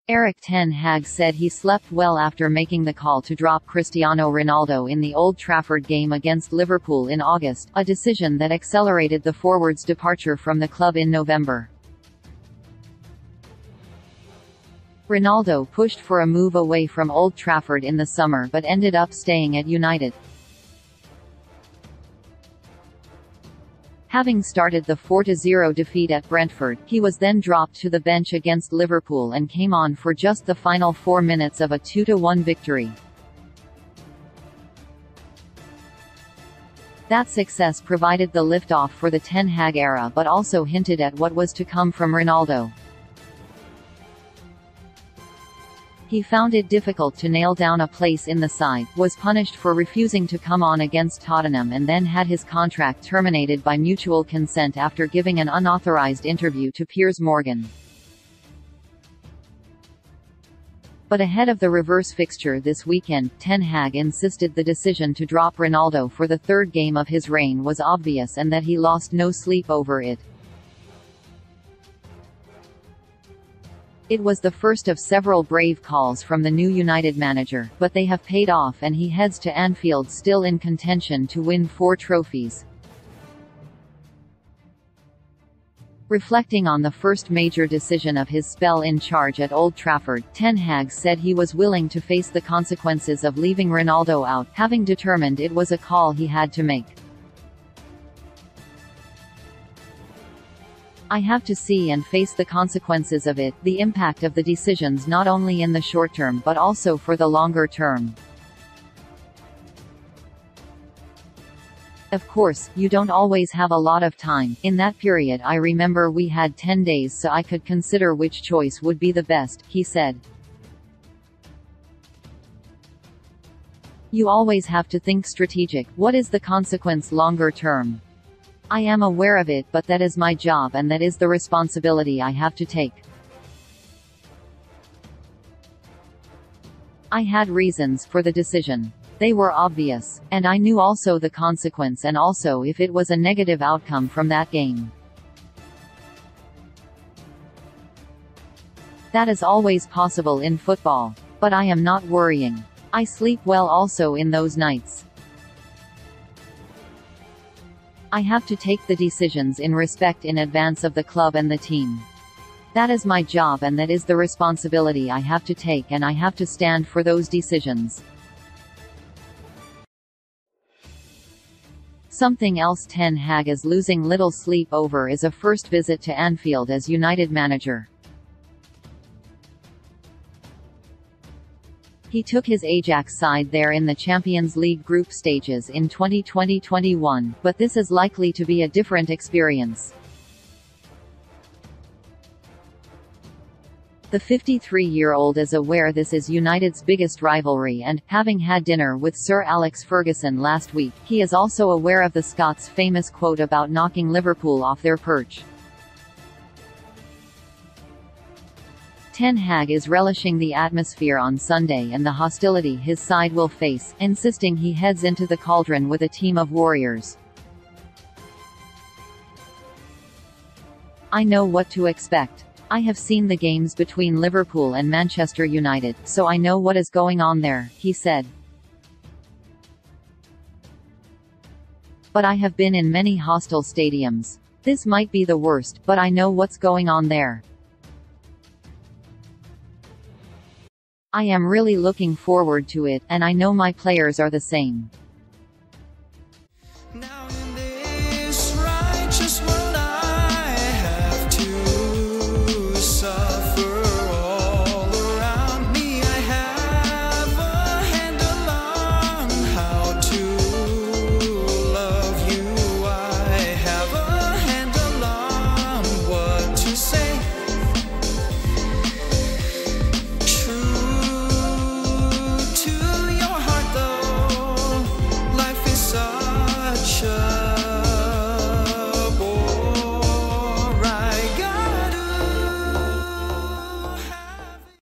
Erik ten Hag said he slept well after making the call to drop Cristiano Ronaldo in the Old Trafford game against Liverpool in August, a decision that accelerated the forward's departure from the club in November. Ronaldo pushed for a move away from Old Trafford in the summer but ended up staying at United. Having started the 4-0 defeat at Brentford, he was then dropped to the bench against Liverpool and came on for just the final 4 minutes of a 2-1 victory. That success provided the lift-off for the Ten Hag era but also hinted at what was to come from Ronaldo. He found it difficult to nail down a place in the side, was punished for refusing to come on against Tottenham and then had his contract terminated by mutual consent after giving an unauthorized interview to Piers Morgan. But ahead of the reverse fixture this weekend, Ten Hag insisted the decision to drop Ronaldo for the third game of his reign was obvious and that he lost no sleep over it. It was the first of several brave calls from the new United manager, but they have paid off and he heads to Anfield still in contention to win 4 trophies. Reflecting on the first major decision of his spell in charge at Old Trafford, Ten Hag said he was willing to face the consequences of leaving Ronaldo out, having determined it was a call he had to make. I have to see and face the consequences of it, the impact of the decisions not only in the short term but also for the longer term. Of course, you don't always have a lot of time. In that period I remember we had 10 days so I could consider which choice would be the best, he said. You always have to think strategic. What is the consequence longer term? I am aware of it, but that is my job and that is the responsibility I have to take. I had reasons for the decision. They were obvious. And I knew also the consequence and also if it was a negative outcome from that game. That is always possible in football. But I am not worrying. I sleep well also in those nights. I have to take the decisions in respect in advance of the club and the team. That is my job and that is the responsibility I have to take and I have to stand for those decisions. Something else Ten Hag is losing little sleep over is a first visit to Anfield as United manager. He took his Ajax side there in the Champions League group stages in 2020-21, but this is likely to be a different experience. The 53-year-old is aware this is United's biggest rivalry and, having had dinner with Sir Alex Ferguson last week, he is also aware of the Scots' famous quote about knocking Liverpool off their perch. Ten Hag is relishing the atmosphere on Sunday and the hostility his side will face, insisting he heads into the cauldron with a team of warriors. I know what to expect. I have seen the games between Liverpool and Manchester United, so I know what is going on there, he said. But I have been in many hostile stadiums. This might be the worst, but I know what's going on there. I am really looking forward to it, and I know my players are the same.